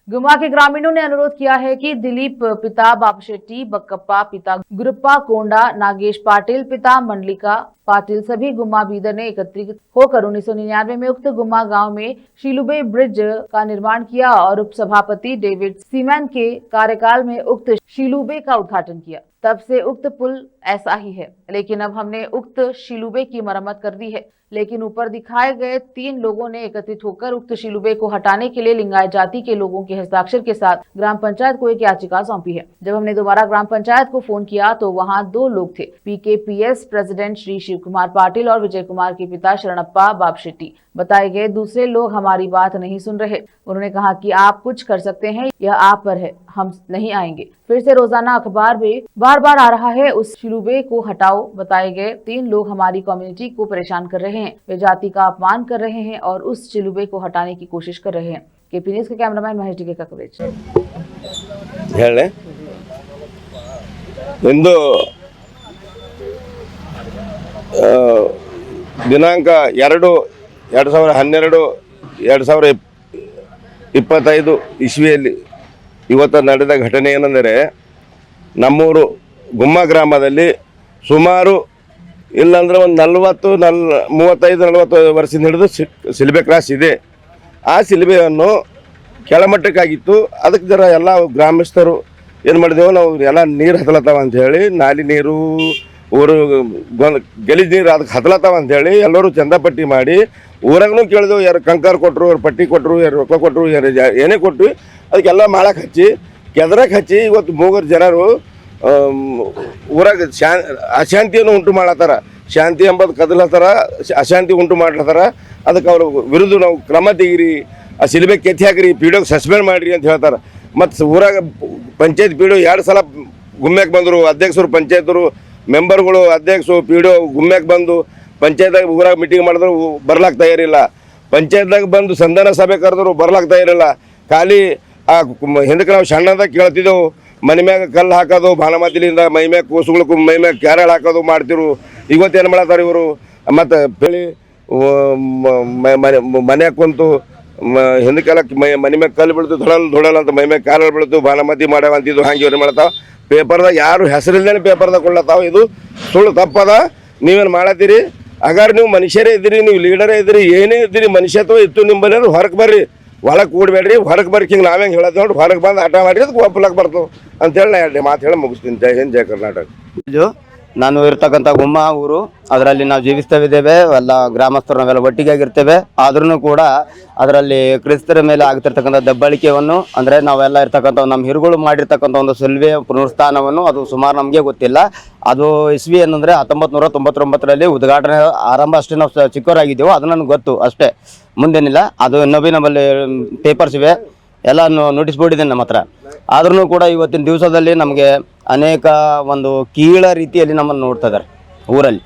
गुम्मा के ग्रामीणों ने अनुरोध किया है कि दिलीप पिता बापशेट्टी, बक्कप्पा पिता गुरुप्पा कोंडा, नागेश पाटिल पिता मंडलिका पाटिल सभी गुम्मा बीदर ने एकत्रित होकर 1999 में उक्त गुम्मा गांव में शीलुबे ब्रिज का निर्माण किया और उप सभापति डेविड सीमैन के कार्यकाल में उक्त शीलुबे का उद्घाटन किया। तब से उक्त पुल ऐसा ही है, लेकिन अब हमने उक्त शीलुबे की मरम्मत कर दी है। लेकिन ऊपर दिखाए गए 3 लोगों ने एकत्रित होकर उक्त शीलुबे को हटाने के लिए लिंगायत जाति के लोगों के हस्ताक्षर के साथ ग्राम पंचायत को एक याचिका सौंपी है। जब हमने दोबारा ग्राम पंचायत को फोन किया तो वहां 2 लोग थे, PKPS प्रेसिडेंट श्री शिव कुमार पाटिल और विजय कुमार के पिता शरणप्पा बापशेट्टी। बताए गए दूसरे लोग हमारी बात नहीं सुन रहे। उन्होंने कहा कि आप कुछ कर सकते हैं, यह आप पर है, हम नहीं आएंगे। फिर से रोजाना अखबार में बार बार आ रहा है उस शीलुबे को हटाओ। बताए गए 3 लोग हमारी कम्युनिटी को परेशान कर रहे हैं, वे जाति का अपमान कर रहे हैं और उस शीलुबे को हटाने की कोशिश कर रहे हैं। KP न्यूज़ के कैमरामैन महेश डी का कवरेज। ದಿನಾಂಕ 2/2012/2025 ಇಸ್ವಿಯಲ್ಲಿ ಇವತ್ತು ನಡೆದ ಘಟನೆ ಏನೆಂದರೆ, ನಮ್ಮೂರು ಗುಮ್ಮ ಗ್ರಾಮದಲ್ಲಿ ಸುಮಾರು ಇಲ್ಲಾಂದ್ರೆ ಒಂದು 35-40 ವರ್ಷದಿಂದ ಹಿಡಿದು ಶಿಲ್ಬೆ ಕ್ರಾಸ್ ಇದೆ. ಆ ಶಿಲ್ಬೆಯನ್ನು ಕೆಳಮಟ್ಟಕ್ಕಾಗಿತ್ತು. ಅದಕ್ಕೆ ಜರ ಎಲ್ಲ ಗ್ರಾಮಸ್ಥರು ಏನು ಮಾಡಿದೆವು, ನಾವು ಎಲ್ಲ ನೀರು ಹತ್ತಲತ್ತಾವ ಅಂಥೇಳಿ, ನಾಲಿ ನೀರು ಊರು ಗಲೀಜು ನೀರು ಅದಕ್ಕೆ ಹತ್ತಲತ್ತಾವ ಅಂಥೇಳಿ ಎಲ್ಲರೂ ಚಂದಾಪಟ್ಟಿ ಮಾಡಿ ಊರಾಗೂ ಕೇಳಿದೆವು. ಯಾರು ಕಂಕಾರ ಕೊಟ್ಟರು, ಯಾರು ಪಟ್ಟಿ ಕೊಟ್ಟರು, ಯಾರು ರೊಕ್ಕ ಕೊಟ್ಟರು, ಯಾರು ಏನೇ ಕೊಟ್ಟು ಅದಕ್ಕೆಲ್ಲ ಮಾಡಕ್ಕೆ ಹಚ್ಚಿ ಕೆದರಕ್ಕೆ ಹಚ್ಚಿ ಇವತ್ತು ಮೂಗರು ಜನರು ಊರಾಗ ಅಶಾಂತಿಯನ್ನು ಉಂಟು ಮಾಡತ್ತಾರ. ಶಾಂತಿ ಎಂಬುದು ಕದಲತ್ತಾರ, ಅಶಾಂತಿ ಉಂಟು ಮಾಡ್ಲತ್ತಾರ. ಅದಕ್ಕೆ ಅವ್ರ ವಿರುದ್ಧ ನಾವು ಕ್ರಮ ತೆಗೀರಿ, ಆ ಶಿಲ್ಬೆ ಕೆತ್ತಿ ಹಾಕಿರಿ, PDO ಸಸ್ಪೆಂಡ್ ಮಾಡಿರಿ ಅಂತ ಹೇಳ್ತಾರೆ. ಮತ್ತು ಊರಾಗ ಪಂಚಾಯತ್ PDO 2 ಸಲ ಗುಮ್ಮ್ಯಾಕೆ ಬಂದರು. ಅಧ್ಯಕ್ಷರು, ಪಂಚಾಯತರು ಮೆಂಬರ್ಗಳು, ಅಧ್ಯಕ್ಷರು, PDO ಗುಮ್ಮ್ಯಾಕೆ ಬಂದು ಪಂಚಾಯತ್ದಾಗ ಊರಾಗ ಮೀಟಿಂಗ್ ಮಾಡಿದ್ರು, ಬರ್ಲಾಕ್ ತಯಾರಿಲ್ಲ. ಪಂಚಾಯತ್ದಾಗ ಬಂದು ಸಂಧಾನ ಸಭೆ ಕರೆದ್ರು, ಬರ್ಲಾಕ್ ತಯಾರಿಲ್ಲ. ಖಾಲಿ ಆ ಹಿಂದಕ್ಕೆ ನಾವು ಸಣ್ಣದಾಗ ಕೇಳ್ತಿದ್ದೆವು, ಮನೆ ಮ್ಯಾಗ ಕಲ್ಲು ಹಾಕೋದು, ಬಾಣಮತಿಲಿಂದ ಮೈ ಮ್ಯಾಗ ಕೂಸುಗಳು ಮೈ ಮ್ಯಾಗ ಕ್ಯಾರಲ್ ಹಾಕೋದು ಮಾಡ್ತಿರು. ಇವತ್ತೇನು ಮಾಡತ್ತಾರೆ ಇವರು, ಮತ್ತು ಬೆಳಿ ಮನೆ ಕುಂತು ಹಿಂದಕ್ಕೆಲ್ಲ ಮನೆ ಮ್ಯಾಗ ಕಲ್ಲು ಬೀಳ್ತು, ಧೊಡಲ್ ಅಂತ ಮೈ ಮ್ಯಾಗ ಕ್ಯಾರಲ್ ಬೀಳ್ತು, ಬಾಣಮತಿ ಮಾಡ್ಯಾವ ಅಂತಿದ್ದು. ಹಂಗೆ ಇವ್ರು ಮಾಡ್ತಾವೆ. ಪೇಪರ್ದಾಗ ಯಾರು ಹೆಸರಿಲ್ದೇನೆ ಪೇಪರ್ದಾಗ ಕೊಡ್ಲತ್ತಾವ. ಇದು ಸುಳ್ಳು, ತಪ್ಪದ. ನೀವೇನು ಮಾಡತ್ತೀರಿ? ಹಾಗಾದ್ರೆ ನೀವು ಮನುಷ್ಯರೇ ಇದ್ದೀರಿ, ನೀವು ಲೀಡರೇ ಇದ್ದೀರಿ, ಏನೇ ಇದ್ದೀರಿ, ಮನುಷ್ಯತ್ವ ಇತ್ತು ನಿಮ್ಮಲ್ಲಿ ಅಂದ್ರೆ ಹೊರಗೆ ಬರ್ರಿ, ಒಳಗೆ ಕೂಡಬೇಡ್ರಿ. ಹೊರಗೆ ಬರ್ರಿ, ಹಿಂಗೆ ನಾವೇ ಹೆಂಗೆ ಹೇಳೋದು ನೋಡಿ, ಹೊರಗೆ ಬಂದು ಆಟ ಮಾಡಿರಿ, ಅದಕ್ಕೆ ಒಪ್ಪಲಕ್ಕೆ ಬರ್ತವೆ ಅಂತೇಳಿ ನಾ 2 ಮಾತು ಹೇಳಿ ಮುಗಿಸ್ತೀನಿ. ಜೈ ಹಿಂದ್, ಜೈ ಕರ್ನಾಟಕ. ನಾನು ಇರ್ತಕ್ಕಂಥ ಗುಮ್ಮ ಊರು, ಅದರಲ್ಲಿ ನಾವು ಜೀವಿಸ್ತೇವೆ. ಎಲ್ಲ ಗ್ರಾಮಸ್ಥರು ನಾವೆಲ್ಲ ಒಟ್ಟಿಗೆ ಆಗಿರ್ತೇವೆ. ಆದ್ರೂ ಕೂಡ ಅದರಲ್ಲಿ ಕ್ರಿಸ್ತರ ಮೇಲೆ ಆಗ್ತಿರ್ತಕ್ಕಂಥ ದಬ್ಬಾಳಿಕೆಯನ್ನು, ಅಂದರೆ ನಾವೆಲ್ಲ ಇರ್ತಕ್ಕಂಥ ನಮ್ಮ ಹಿರುಗಳು ಮಾಡಿರ್ತಕ್ಕಂಥ ಒಂದು ಶಿಲ್ಬೆ ಪುನರುತ್ಥಾನವನ್ನು ಅದು ಸುಮಾರು ನಮಗೆ ಗೊತ್ತಿಲ್ಲ. ಅದು ಇಸ್ವಿ ಏನಂದರೆ 1999ರಲ್ಲಿ ಉದ್ಘಾಟನೆ ಆರಂಭ ಅಷ್ಟೇ. ನಾವು ಚಿಕ್ಕವರಾಗಿದ್ದೆವು, ಅದು ನನಗೆ ಗೊತ್ತು ಅಷ್ಟೇ, ಮುಂದೇನಿಲ್ಲ. ಅದು ಇನ್ನೊಬ್ಬ ನಮ್ಮಲ್ಲಿ ಪೇಪರ್ಸ್ ಇವೆ, ಎಲ್ಲ ನೋಟಿಸ್ ಬೋರ್ಡ್ ಇದೆ ನಮ್ಮ ಹತ್ರ. ಆದ್ರೂ ಕೂಡ ಇವತ್ತಿನ ದಿವಸದಲ್ಲಿ ನಮಗೆ ಅನೇಕ ಒಂದು ಕೀಳ ರೀತಿಯಲ್ಲಿ ನಮ್ಮನ್ನು ನೋಡ್ತಾ ಇದ್ದಾರೆ. ಊರಲ್ಲಿ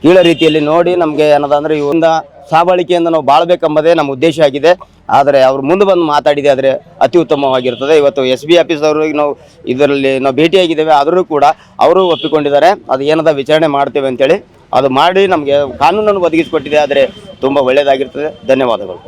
ಕೀಳ ರೀತಿಯಲ್ಲಿ ನೋಡಿ ನಮಗೆ ಏನದ ಅಂದರೆ ಇವರಿಂದ ಸಾಬಾಳಿಕೆಯಿಂದ ನಾವು ಬಾಳ್ಬೇಕೆಂಬುದೇ ನಮ್ಮ ಉದ್ದೇಶ ಆಗಿದೆ. ಆದರೆ ಅವ್ರು ಮುಂದೆ ಬಂದು ಮಾತಾಡಿದೆ ಆದರೆ ಅತಿ ಉತ್ತಮವಾಗಿರ್ತದೆ. ಇವತ್ತು SB ಆಫೀಸ್ ಅವ್ರಿಗೆ ನಾವು ಇದರಲ್ಲಿ ನಾವು ಭೇಟಿಯಾಗಿದ್ದೇವೆ, ಆದರೂ ಕೂಡ ಅವರು ಒಪ್ಪಿಕೊಂಡಿದ್ದಾರೆ. ಅದು ಏನದ ವಿಚಾರಣೆ ಮಾಡ್ತೇವೆ ಅಂತೇಳಿ, ಅದು ಮಾಡಿ ನಮಗೆ ಕಾನೂನನ್ನು ಒದಗಿಸಿಕೊಟ್ಟಿದೆ. ಆದರೆ ತುಂಬ ಒಳ್ಳೆಯದಾಗಿರ್ತದೆ. ಧನ್ಯವಾದಗಳು.